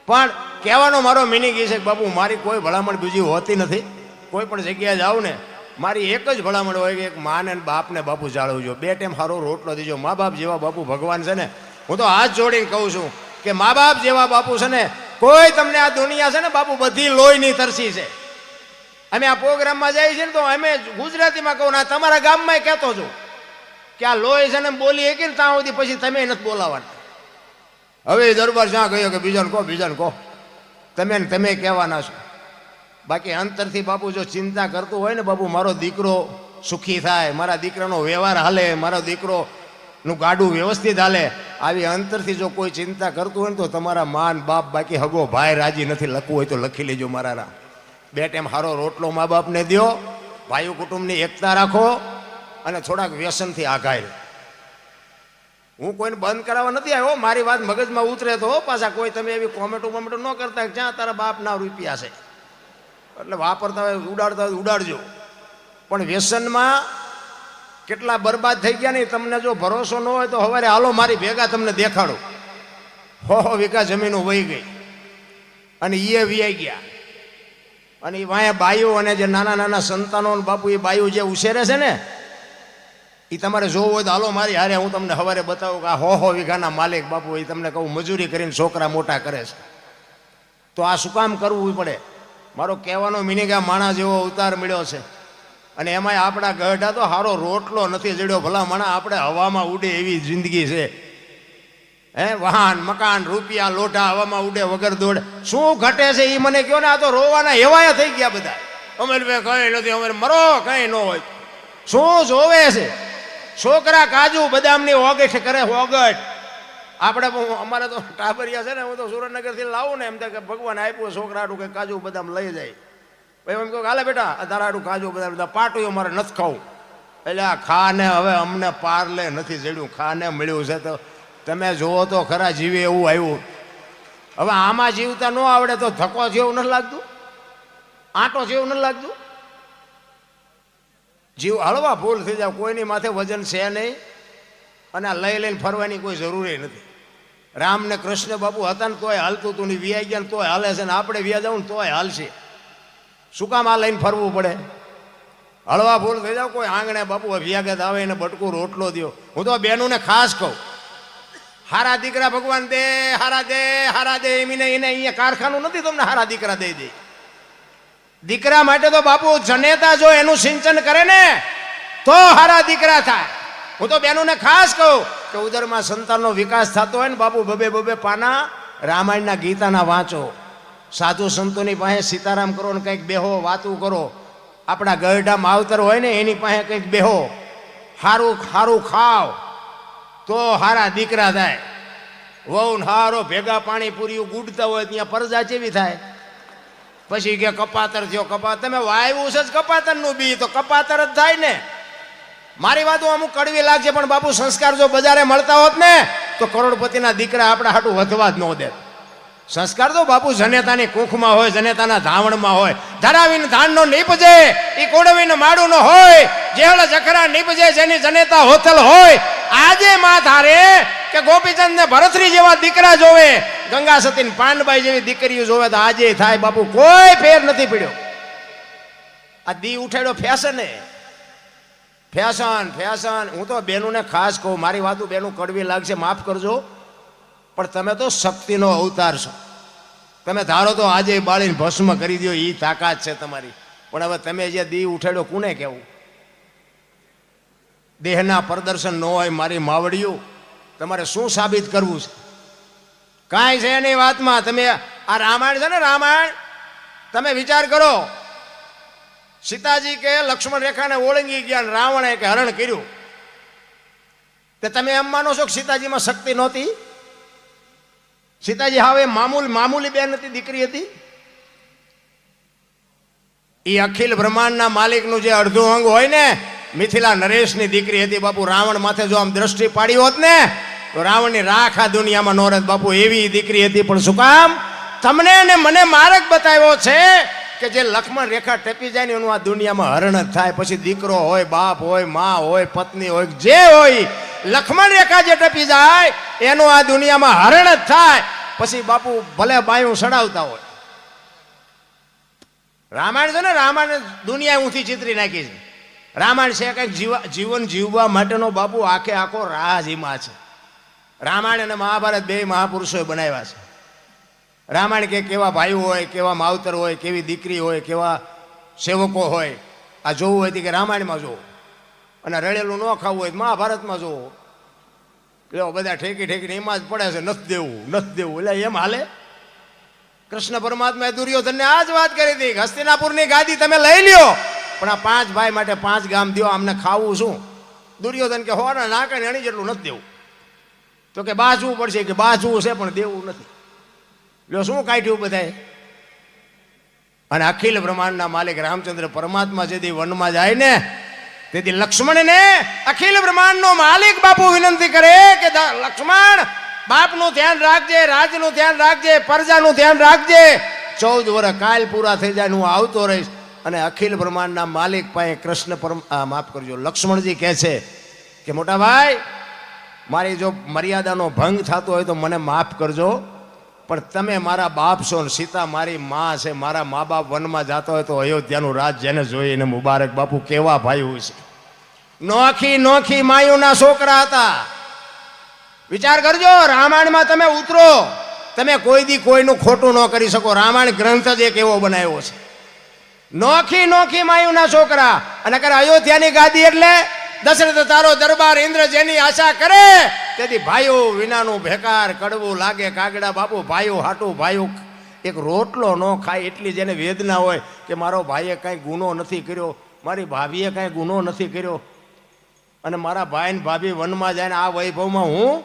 પણ કહેવાનો મારો મિનિંગ એ છે કે બાપુ મારી કોઈ ભલામણ બીજી હોતી નથી. કોઈ પણ જગ્યાએ જાઉં ને મારી એક જ ભલામણ હોય કે એક માને અને બાપને બાપુ જાળવજો, 2 ટાઈમ સારો રોટલો દેજો. મા બાપ જેવા બાપુ ભગવાન છે ને, હું તો હાથ જોડીને કહું છું કે મા બાપ જેવા બાપુ છે ને કોઈ તમને આ દુનિયા છે ને બાપુ બધી લોહીની તરસી છે. અમે આ પ્રોગ્રામમાં જઈએ છીએ ને તો અમે ગુજરાતીમાં કહું ને તમારા ગામમાં કહેતો છું કે આ લોહી છે ને બોલી એકી ને ત્યાં સુધી પછી તમે નથી બોલાવાના. હવે દરબાર જ્યાં ગયો કે બીજાને કહો તમે કહેવાના છો. બાકી અંતરથી બાપુ જો ચિંતા કરતું હોય ને બાપુ મારો દીકરો સુખી થાય, મારા દીકરાનો વ્યવહાર હાલે, મારો દીકરોનું ગાડું વ્યવસ્થિત હાલે, આવી અંતરથી જો કોઈ ચિંતા કરતું હોય ને તો તમારા માન બાપ બાકી હગો ભાઈ રાજી નથી, લખવું હોય તો લખી લેજો મારા. 2 ટાઈમ સારો રોટલો મા બાપને દો, ભાઈઓ કુટુંબની એકતા રાખો અને થોડાક વ્યસનથી આઘાય. હું કોઈને બંધ કરાવવા નથી આવ્યો, મારી વાત મગજમાં ઉતરે તો પાછા કોઈ તમે એવી કોમેન્ટો ન કરતા જ્યાં તારા બાપના રૂપિયા છે એટલે વાપરતા હોય ઉડાડતા હોય ઉડાડજો. પણ વ્યસનમાં કેટલા બરબાદ થઈ ગયા નહીં તમને જો ભરોસો ન હોય તો સવારે હાલો મારી ભેગા તમને દેખાડું. 100 વીઘા જમીનો વહી ગઈ અને એ વિયાઈ ગયા. અને એ વાયા બાઈઓ અને જે નાના નાના સંતાનો બાપુ એ બાઈઓ જે ઉછેરે છે ને એ તમારે જોવું હોય તો હાલો મારી હારે, હું તમને સવારે બતાવું કે આ 100 વીઘાના માલિક બાપુ એ તમને કહું મજૂરી કરીને છોકરા મોટા કરે છે. તો આ શું કામ કરવું પડે? મારો કહેવાનો મિનિંગ આ માણસ જેવો અવતાર મળ્યો છે અને એમાંય આપણા ગઢા તો સારો રોટલો નથી જડ્યો. ભલા માણા આપણે હવામાં ઉડે એવી જિંદગી છે. વાહન મકાન રૂપિયા લોઢા હવામાં ઉડે વગર દોડે. શું ઘટે છે એ મને કહો ને. આ તો રોવાના એવાયા થઈ ગયા બધા. અમે કઈ નથી, અમે મરો કઈ ન હોય. શું જોવે છે? છોકરા કાજુ બદામની ઓગઠ કરે, ઓગઠ. આપણે અમારે તો ટાબરિયા છે ને, હું તો સુરેન્દ્રનગરથી લાવું ને એમ થાય કે ભગવાન આપ્યું છોકરાનું કે કાજુ બદામ લઈ જાય. ભાઈ એમ કહું હાલે બેટા તારાડું કાજુ બદામ બધા પાટું મારે નથી ખાવું. એટલે આ ખાને હવે અમને પાર્લે નથી જડ્યું, ખાને મળ્યું છે. તો તમે જુઓ તો ખરા જીવે એવું આવ્યું. હવે આમાં જીવતા ન આવડે તો ધક્કો જેવું નથી લાગતું, આંટો જેવું નથી લાગતું. જીવ હળવા ફૂલ થઈ જાવ, કોઈની માથે વજન છે નહીં અને આ લઈ લઈને ફરવાની કોઈ જરૂરી નથી. રામ ને કૃષ્ણ બાપુ હતા ને તોય હાલતું હતું ને, વિયાઈ ગયા ને તોય હાલે છે ને આપણે વ્યા જાવ ને તોય હાલશે. શું કામ આ લઈને ફરવું પડે? હળવા ફૂલ થઈ જાવ. કોઈ આંગણે બાપુ અભ્યાગત આવે એને બટકું રોટલો દો. હું તો બહેનોને ખાસ કહું, હારા દીકરા ભગવાન દે, હારા દે, હારા દે. એને અહીંયા કારખાનું નથી તમને હારા દીકરા દઈ દે. દીકરા માટે તો બાપુ જનેતા જો એનું સિંચન કરે ને તો હારા દીકરા થાય. હું તો બહેનોને ખાસ કહું કે ઉદરમાં સંતાનનો વિકાસ થતો હોય ને બાપુ બબે પાના રામાયણના ગીતાના વાંચો, સાધુ સંતોની પાસે સીતારામ કરો ને કંઈક બેહો વાતું કરો. આપણા ગરડા માવતર હોય ને એની પાસે કંઈક બેહો, સારું સારું ખાવ તો હારા દીકરા થાય. વહુ હારો ભેગા પાણી પૂરી ગુડતા હોય ત્યાં પરજા જેવી થાય. પછી કે કપાતર થયો, તમે વાવ્યું છે જ કપાતરનું બી તો કપાતર જ થાય ને. મારી વાતો અમુક કડવી લાગશે પણ બાપુ સંસ્કાર જો બજારે મળતા હોત ને તો કરોડપતિના દીકરા આપણા હાટું વધવા જ ન દે. સંસ્કાર તો બાપુ જનેતાની કુખમાં હોય, જનેતાના ધાવણમાં હોય. ધરાવીને ધાનનો નીપજે એ કોડવીને માડું ન હોય, જેવડા જખરા નીપજે જેની જનેતા હોતલ હોય. આજે માં ધારે કે ગોપીચંદ ને ભરતરી જેવા દીકરા જોવે, ગંગા સતી ને પાંડબાઈ જેવી દીકરીઓ જોવે તો આજે થાય બાપુ કોઈ ફેર નથી પડ્યો. આ દી ઉઠાડ્યો ફેશન ફેશન ફેશન. હું તો બેનોને ખાસ કહું, મારી વાતો બેનું કડવી લાગશે માફ કરજો પણ તમે તો શક્તિનો અવતાર છો. તમે ધારો તો આજે બાળીને ભસ્મ કરી દો એ તાકાત છે તમારી. પણ હવે તમે જે દી ઉઠાડ્યો કોને કહેવું? દેહના પ્રદર્શન ન હોય મારી માવડીઓ, તમારે શું સાબિત કરવું છે? કાંઈ છે એની વાતમાં. તમે આ રામાયણ છે ને, રામાયણ તમે વિચાર કરો. સીતાજી કે લક્ષ્મણ રેખાને ઓળંગી ગયા, રાવણે કે હરણ કર્યું. તે તમે એમ માનો છો કે સીતાજીમાં શક્તિ નહોતી? સીતાજી હવે મામૂલી બેન હતી, દીકરી હતી. એ અખિલ બ્રહ્માંડના માલિકનું જે અડધું અંગ હોય ને, મિથિલા નરેશની દીકરી હતી બાપુ. રાવણ માથે જો આમ દ્રષ્ટિ પાડી હોત ને તો રાવણની રાખ આ દુનિયામાં નો રહેત બાપુ. એવી દીકરી હતી. પણ શું કામ? તમને ને મને માર્ગ બતાવ્યો છે કે જે લક્ષ્મણ રેખા ટપી જાય ને એનું આ દુનિયામાં હરણ જ થાય. પછી દીકરો હોય, બાપ હોય, મા હોય, પત્ની હોય, જે હોય, લક્ષ્મણ રેખા જે ટપી જાય એનું આ દુનિયામાં હરણ જ થાય. પછી બાપુ ભલે બાયું સડાવતા હોય. રામાયણ છે ને, રામાયણ દુનિયા ઊંથી ચિતરી નાખી છે. રામાયણ છે કંઈક જીવન જીવવા માટેનો બાપુ આખે આખો રાજ એમાં છે. રામાયણ અને મહાભારત બે મહાપુરુષોએ બનાવ્યા છે. રામાયણ કે કેવા ભાઈઓ હોય, કેવા માવતર હોય, કેવી દીકરી હોય, કેવા સેવકો હોય. આ જોવું હોય કે રામાયણમાં જોવું, અને રડેલું ન ખાવું હોય મહાભારતમાં જોવું. એટલે બધા ઠેકી ઠેકીને એમાં જ પડે છે, નથી દેવું નથી દેવું. એટલે એમ હાલે? કૃષ્ણ પરમાત્માએ દુર્યોધનને આ જ વાત કરી હતી, હસ્તિનાપુરની ગાદી તમે લઈ લ્યો, પણ આ 5 ભાઈ માટે 5 ગામ દો, અમને ખાવું શું? દુર્યોધન કે હોના નાકે એની જેટલું નથી દેવું. તો કે બાજવું પડશે, કે બાજવું છે પણ દેવું નથી. લ્યો શું કાઢ્યું બધાએ? અને અખિલ બ્રહ્માંડના માલિક રામચંદ્ર પરમાત્મા જેથી વનમાં જાય ને તેથી લક્ષ્મણને અખિલ બ્રહ્માંડનો માલિક બાપુ વિનંતી કરે કે લક્ષ્મણ, બાપનું ધ્યાન રાખજે, રાજનું ધ્યાન રાખજે, પ્રજાનું ધ્યાન રાખજે. 14 વર્ષ કાલ પૂરા થઈ જાય હું આવતો રહીશ. અને અખિલ બ્રહ્માંડના માલિક પાસે કૃષ્ણ માફ કરજો, લક્ષ્મણજી કહે છે કે મોટા ભાઈ, મારી જો મર્યાદાનો ભંગ થતો હોય તો મને માફ કરજો, પણ તમે મારા બાપ છો ને સીતા મારી માં છે, મારા મા બાપ વનમાં જતા હોય તો અયોધ્યાનું રાજ જેને જોઈને મુબારક. બાપુ કેવા ભાઈ હોય છે, નોખી નોખી માયુના છોકરા હતા. વિચાર કરજો, રામાયણમાં તમે ઉતરો, તમે કોઈ દી કોઈનું ખોટું ન કરી શકો. રામાયણ ગ્રંથ જ એક એવો બનાવ્યો છે. નોખી નોખી માયુના છોકરા. અને કરે અયોધ્યાની ગાદી એટલે દશરથ તારો દરબાર ઇન્દ્ર જેની આશા કરે તેથી ભાઈઓ વિનાનું ભેકાર કડવું લાગે કાગડા. બાપુ ભાઈઓ હાટું ભાઈઓ એક રોટલો ન ખાય એટલી જેને વેદના હોય કે મારો ભાઈએ કાંઈ ગુનો નથી કર્યો, મારી ભાભીએ કાંઈ ગુનો નથી કર્યો, અને મારા ભાઈ ને ભાભી વનમાં જાય ને આ વૈભવમાં હું.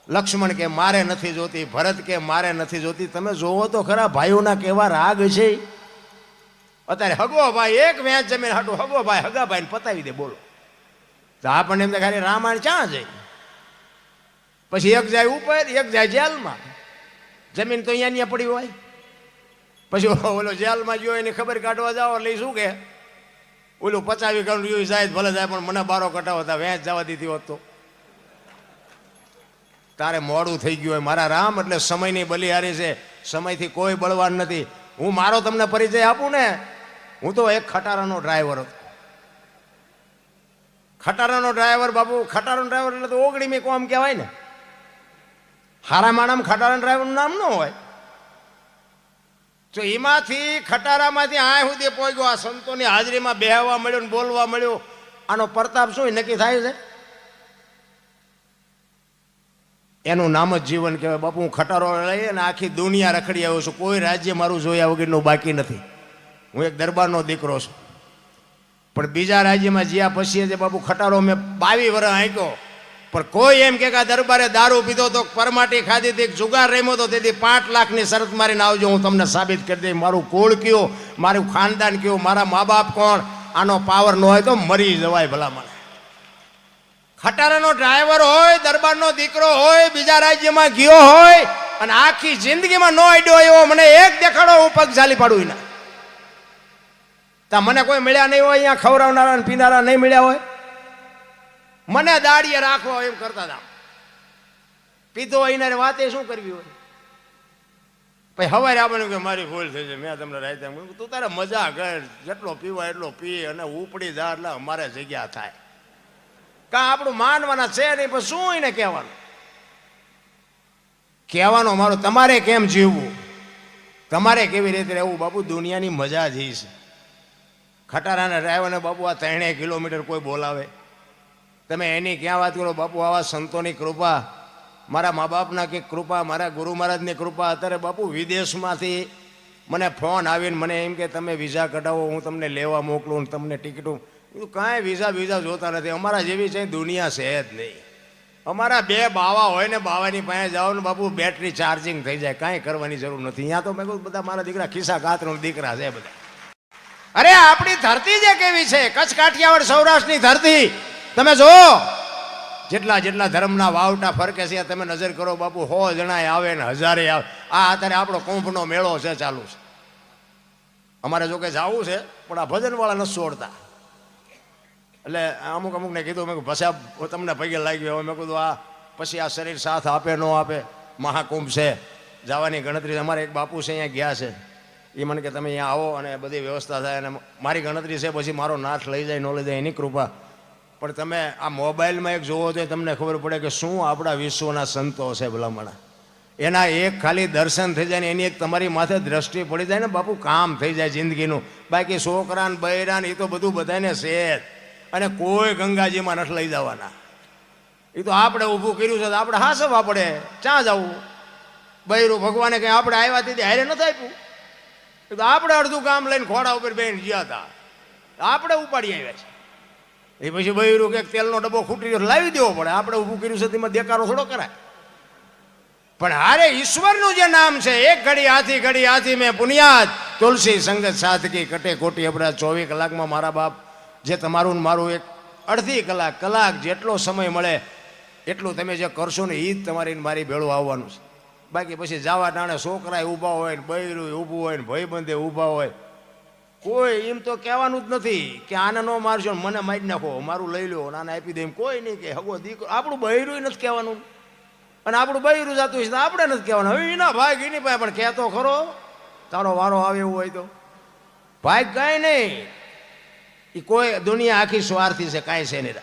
લક્ષ્મણ કે મારે નથી જોતી, ભરત કે મારે નથી જોતી. તમે જોવો તો ખરા ભાઈઓના કેવા રાગ છે. અત્યારે હગો ભાઈ એક વેચ જમીન હાટું હગો ભાઈ હગા ભાઈને પતાવી દે. બોલો, તો આપણને એમ ખાલી રામાયણ ક્યાં જાય? પછી એક જાય ઉપર, એક જાય જેલમાં. જમીન તો અહીંયા પડી હોય. પછી ઓલો જેલમાં ગયો એની ખબર કાઢવા જાઓ એટલે શું કે ઓલું પચાવી કરું રહ્યું જાય ભલે જાય, પણ મને બારો કટાવો હતા વેચ જવા દીધી હોત તો તારે મોડું થઈ ગયું હોય. મારા રામ એટલે સમયની બલિહારી છે, સમયથી કોઈ બળવાન નથી. હું મારો તમને પરિચય આપું ને, હું તો એક ખટારાનો ડ્રાઈવર હતો. ખટારાનો ડ્રાઈવર બાપુ, ખટારાનો ડ્રાઈવર એટલે તો 19મી કોમ કહેવાય ને. હારા માણામાં ખટારાના ડ્રાઈવરનું નામ ન હોય. તો એમાંથી ખટારામાંથી આ સુધી પહોંચ્યો, આ સંતોની હાજરીમાં બેહવા મળ્યો ને બોલવા મળ્યો. આનો પ્રતાપ શું નક્કી થાય છે? એનું નામ જ જીવન કહેવાય. બાપુ હું ખટારો લઈ અને આખી દુનિયા રખડી આવ્યો છું, કોઈ રાજ્ય મારું જોયા વગરનું બાકી નથી. હું એક દરબારનો દીકરો છું, પણ બીજા રાજ્યમાં જ્યાં પછી છે બાપુ ખટારો મેં 22 વર્ષ આંક્યો. પણ કોઈ એમ કે આ દરબારે દારૂ પીધો તો, પરમાટી ખાધી હતી, જુગાર રમ્યો તો, તેથી 5 લાખની શરત મારીને આવજો, હું તમને સાબિત કરી દઈ મારું કુળ કયો, મારું ખાનદાન કયું, મારા મા બાપ કોણ. આનો પાવર ન હોય તો મરી જવાય ભલામણ. ખટારાનો ડ્રાઈવર હોય, દરબારનો દીકરો હોય, બીજા રાજ્યમાં ગયો હોય અને આખી જિંદગીમાં નો આડ્યો એવો મને એક દેખાડો, હું પગ ઝાલી પાડું ના. તા મને કોઈ મળ્યા નહીં હોય, અહીંયા ખવડાવનારા ને પીનારા નહીં મળ્યા હોય, મને દાડીએ રાખો એમ કરતા હતા. પીધો હોય એના વાતે શું કરવી હોય? પછી હવારે આપણને કે મારી ભૂલ થઈ છે, મેં તમને રાતે તું તારે મજા કર, જેટલો પીવાય એટલો પી અને ઉપડી જા એટલે અમારે જગ્યા થાય. કાં આપણું માનવાના છે નહીં, પણ શું એને કહેવાનું? કહેવાનો મારો તમારે કેમ જીવવું, તમારે કેવી રીતે રહેવું. બાપુ દુનિયાની મજા જ છે. ખટારાના ડ્રાઈવરને બાપુ આ 3 કિલોમીટર કોઈ બોલાવે, તમે એની ક્યાં વાત કરો? બાપુ આવા સંતોની કૃપા, મારા મા બાપના કે કૃપા, મારા ગુરુ મહારાજની કૃપા. અત્યારે બાપુ વિદેશમાંથી મને ફોન આવીને મને એમ કે તમે વિઝા કઢાવો, હું તમને લેવા મોકલું, તમને ટિકિટો. કાંઈ વિઝા જોતા નથી. અમારા જેવી છે દુનિયા છે જ નહીં. અમારા 2 બાવા હોય ને, બાવાની પાસે જાઓ ને બાપુ બેટરી ચાર્જિંગ થઈ જાય, કાંઈ કરવાની જરૂર નથી. અહીંયા તો મેં કહું બધા મારા દીકરા ખિસ્સા કાતરો દીકરા છે બધા. અરે આપણી ધરતી જે કેવી છે, કચ્છ કાઠિયાવાડ સૌરાષ્ટ્રની ધરતી તમે જો, જેટલા જેટલા ધર્મના વાવટા ફરકે છે તમે નજર કરો બાપુ. 100 જણા આવે ને 1000 આવે. આ અત્યારે આપણો કુંભનો મેળો છે ચાલુ છે. અમારે જો કે જવું છે પણ આ ભજનવાળા નથી છોડતા. એટલે અમુક ને કીધું મેં પછી તમને પગે લાગી હોય, મેં કીધું આ પછી આ શરીર સાથ આપે ન આપે. મહાકુંભ છે, જવાની ગણતરી. અમારે એક બાપુ છે અહીંયા ગયા છે, એ મને કે તમે અહીંયા આવો અને બધી વ્યવસ્થા થાય, અને મારી ગણતરી છે પછી મારો નાથ લઈ જાય ન લઈ જાય એની કૃપા. પણ તમે આ મોબાઈલમાં એક જોવો તો તમને ખબર પડે કે શું આપણા વિશ્વના સંતો છે ભલામણા. એના એક ખાલી દર્શન થઈ જાય ને એની એક તમારી માથે દ્રષ્ટિ પડી જાય ને બાપુ, કામ થઈ જાય જિંદગીનું. બાકી છોકરા ને બૈરા ને એ તો બધું બધાને છે જ, અને કોઈ ગંગાજીમાં નથી લઈ જવાના. એ તો આપણે ઊભું કર્યું છે, આપણે હાસવા પડે ક્યાં જવું. બૈરું ભગવાને કંઈ આપણે આવ્યા તેથી હારે નથી આપ્યું, એ તો આપણે અડધું કામ લઈને ખોડા ઉપર બેન ગયા હતા, આપણે ઉપાડી આવ્યા છે. એ પછી બૈરું કે તેલનો ડબ્બો ખૂટી ગયો લાવી દેવો પડે, આપણે ઊભું કર્યું છે તેમાં દેકારો થોડો કરાય. પણ હારે ઈશ્વરનું જે નામ છે, એક ઘડી હાથી મેં પુનિયાદ, તુલસી સંગત સાધકી કટે કોટી અપરાધ. 24 કલાકમાં મારા બાપ જે તમારું મારું એક અડધી કલાક જેટલો સમય મળે એટલું તમે જે કરશો ને એ જ તમારી મારી ભેળું આવવાનું છે. બાકી પછી જાવા ટાણે છોકરાએ ઊભા હોય ને બૈરું ઊભું હોય ને ભાઈબંધે ઊભા હોય, કોઈ એમ તો કહેવાનું જ નથી કે આને ન મારશો મને મારી નાખો, મારું લઈ લો નાને આપી દે, એમ કોઈ નહીં કે હગો દીકરો. આપણું બૈરું નથી કહેવાનું, અને આપણું બૈરું જતું હોય તો આપણે નથી કહેવાનું. હવે એના ભાગ એની પાસે પણ કહેતો ખરો, તારો વારો આવે એવું હોય તો. ભાગ કાંઈ નહીં, એ કોઈ દુનિયા આખી સ્વાર્થી છે, કાંઈ છે નહીં.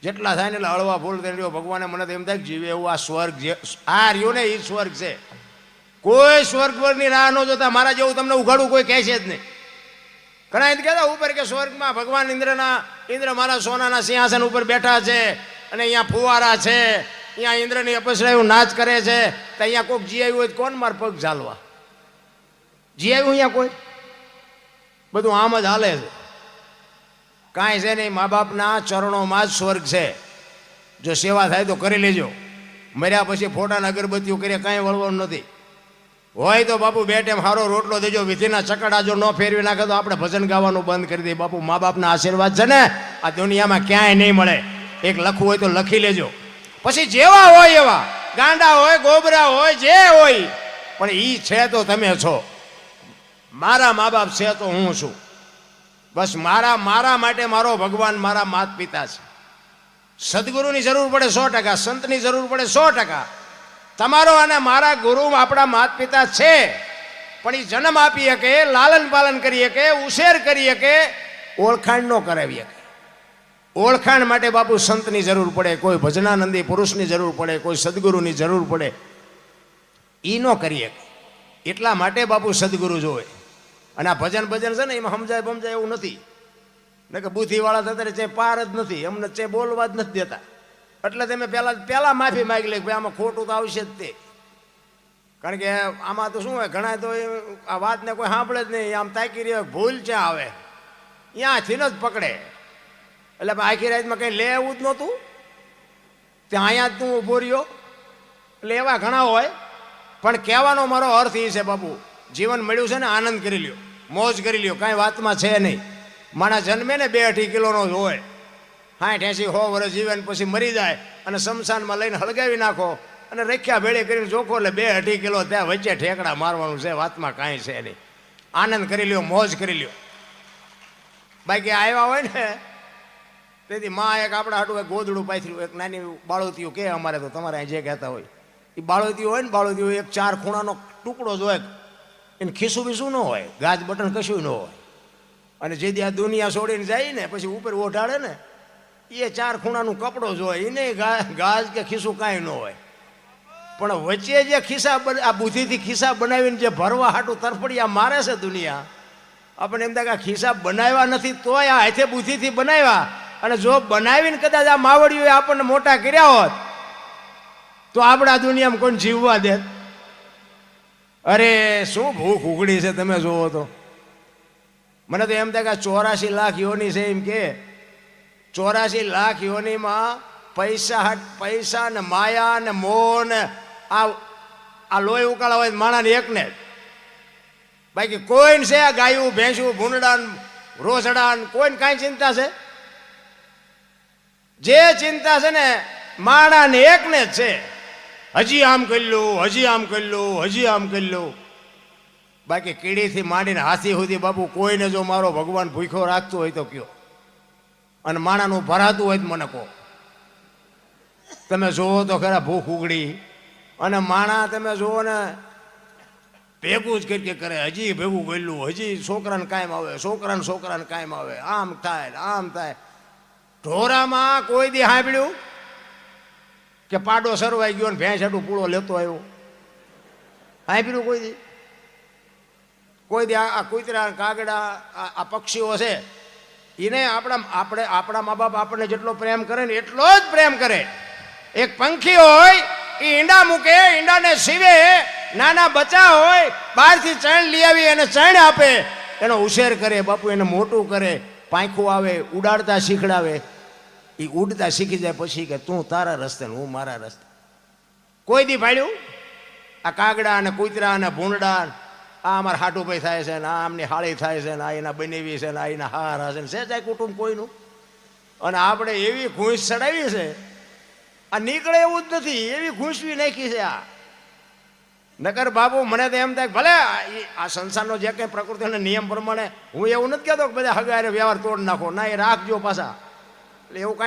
જેટલા થાય ને એટલે હળવા ફૂલ થઈ રહ્યો. ભગવાને મને તો એમ થાય જીવે એવું આ સ્વર્ગ જે આ રહ્યો ને એ સ્વર્ગ છે. કોઈ સ્વર્ગ વરની રાહ ન જોતા મારા જેવું તમને ઉઘાડું કોઈ કહે છે જ નહીં. ઘણા એમ કહેતા ઉપર કે સ્વર્ગમાં ભગવાન ઇન્દ્ર મારા સોનાના સિંહાસન ઉપર બેઠા છે, અને અહીંયા ફુવારા છે, અહીંયા ઇન્દ્રની અપસરાયું નાચ કરે છે. તો અહીંયા કોઈક જી આવ્યું હોય તો કોણ માર પગ ઝાલવા જી આવ્યું? અહીંયા કોઈ બધું આમ જ હાલે છે, કાંઈ છે નહીં. મા બાપના ચરણોમાં જ સ્વર્ગ છે. જો સેવા થાય તો કરી લેજો, મર્યા પછી ફોટાના અગરબત્તીઓ કરીએ કાંઈ વળવાનું નથી. હોય તો બાપુ 2 ટાઈમ સારો રોટલો દેજો, વિધિના ચકડા જો ન ફેરવી નાખે તો આપણે ભજન ગાવાનું બંધ કરી દઈએ. બાપુ મા બાપના આશીર્વાદ છે ને આ દુનિયામાં ક્યાંય નહીં મળે. એક લખવું હોય તો લખી લેજો. પછી જેવા હોય એવા ગાંડા હોય ગોબરા હોય જે હોય, પણ ઈ છે તો તમે છો. મારા મા બાપ છે તો હું છું. બસ મારા માટે મારો ભગવાન મારા માત પિતા છે. સદગુરુની જરૂર પડે 100%, સંતની જરૂર પડે 100%. તમારો અને મારા ગુરુ આપણા માત પિતા છે, પણ એ જન્મ આપી શકે, લાલન પાલન કરી શકે, ઉછેર કરી શકે, ઓળખાણ ન કરાવી શકે. ઓળખાણ માટે બાપુ સંતની જરૂર પડે, કોઈ ભજનાનંદી પુરુષની જરૂર પડે, કોઈ સદગુરુની જરૂર પડે. એ ન કરી શકે, એટલા માટે બાપુ સદગુરુ જોવે. અને આ ભજન છે ને એમાં સમજાય એવું નથી ને કે બુદ્ધિવાળા થતા છે પાર જ નથી, અમને છે બોલવા જ નથી દેતા. એટલે તમે પહેલા માફી માગી લે ભાઈ આમાં ખોટું તો આવશે જ તે. કારણ કે આમાં તો શું હોય, ઘણા તો આ વાતને કોઈ સાંભળે જ નહીં, આમ તાકી રહ્યો ભૂલ ક્યાં આવે ત્યાંથી જ પકડે. એટલે આખી રાતમાં કંઈ લેવું જ નહોતું, ત્યાં અહીંયા જ તું ઊભો રહ્યો. એટલે એવા ઘણા હોય, પણ કહેવાનો મારો અર્થ એ છે બાપુ, જીવન મળ્યું છે ને આનંદ કરી લ્યો, મોજ કરી લ્યો, કાંઈ વાતમાં છે નહીં. માણસ જન્મે ને 2-2.5 કિલોનો જ હોય, 60-80-100 વર્ષ જીવે ને પછી મરી જાય અને શમશાનમાં લઈને હળગાવી નાખો અને રખ્યા ભેળે કરીને જોખો એટલે 2-2.5 કિલો ત્યાં વચ્ચે ઠેકડા મારવાનું છે. વાતમાં કાંઈ છે નહીં, આનંદ કરી લ્યો, મોજ કરી લ્યો. બાકી આવ્યા હોય ને તેથી માં એક આપણા હાટું એક ગોદડું પાથર્યું, એક નાની બાળોતીયું કે અમારે તો તમારે અહીં જે કહેતા હોય એ બાળોતીયું હોય ને, બાળોતીયું એક 4 ખૂણાનો ટુકડો જ હોય, એને ખીસું બીસું ન હોય, ગાજ બટન કશું ન હોય. અને જે દી આ દુનિયા છોડીને જાય ને પછી ઉપર ઓઢાડે ને એ 4 ખૂણાનું કપડો જ હોય, એને ગાજ કે ખિસ્સું કાંઈ ન હોય. પણ વચ્ચે જે ખિસ્સા આ બુદ્ધિથી ખિસ્સા બનાવીને જે ભરવા હાટું તરફડિયા મારે છે દુનિયા, આપણે એમ થાય કે આ ખિસ્સા બનાવ્યા નથી તોય આ હાથે બુદ્ધિથી બનાવ્યા. અને જો બનાવીને કદાચ આ માવડીઓએ આપણને મોટા કર્યા હોત તો આપણા દુનિયામાં કોણ જીવવા દે? અરે શું ભૂખ ઉઘડી છે તમે જોવો તો. મને તો એમ થાય કે 84 લાખ યોની છે, એમ કે 84 લાખ યોનીમાં પૈસા ને માયા ને મોહ ને આ લોહી ઉકાળા હોય માણાને એકને જ. બાકી કોઈને છે આ ગાયું ભેંસું ભૂંડડા રોસડા કોઈને કાંઈ ચિંતા છે? જે ચિંતા છે ને માણાને એકને જ છે. હજી આમ કરી લો, હજી આમ કરી લો, હજી આમ કરી લો. બાકી કીડીથી માંડીને હાથી સુધી બાપુ કોઈને જો મારો ભગવાન ભૂખ્યો રાખતો હોય તો કયો, અને માણાનું ભરાતું હોય તો મને કહો. તમે જોવો તો ખરા ભૂખ ઉગડી અને માણા તમે જુઓ ને ભેગું જ કરી કરે, હજી ભેગું ગયેલું, હજી છોકરાને કાયમ આવે, છોકરાને કાયમ આવે, આમ થાય આમ થાય. ઢોરામાં કોઈ દી સાંભળ્યું કે પાડો સરવાઈ ગયો ને ભેંસ હાટું પૂળો લેતો આવ્યો? સાંભળ્યું કોઈ દી? કોઈ દી આ કૂતરા કાગડા આ પક્ષીઓ છે એને આપણા મા બાપ આપણને જેટલો પ્રેમ કરે ને એટલો જ પ્રેમ કરે. એક પંખી હોય એ ઈંડા મૂકે, ઈંડાને સીવે, નાના બચ્ચા હોય બહારથી ચણ લઈ આવી એને ચણ આપે, એનો ઉછેર કરે, બાપુ એને મોટું કરે, પાંખું આવે, ઉડાડતા શીખડાવે. એ ઉડતા શીખી જાય પછી કે તું તારા રસ્તે ને હું મારા રસ્તે. કોઈ દી ભાડ્યું આ કાગડા અને કૂતરા અને ભૂંડડા આ અમારા હાટુભાઈ થાય છે ને આ આમની હાળી થાય છે ને આ એના બનેવી છે ને આ એના હારા છે ને છે જાય કુટુંબ કોઈનું. અને આપણે એવી ઘૂંસ ચડાવી છે આ નીકળે એવું જ નથી, એવી ઘૂંસવી નાખી છે આ. નકર બાબુ મને તો એમ થાય ભલે આ સંસારનો જે કંઈ પ્રકૃતિના નિયમ પ્રમાણે હું એવું નથી કહેતો કે બધા હગારે વ્યવહાર તોડ નાખો, ના એ રાખજો પાછા, એટલે એવું કાંઈ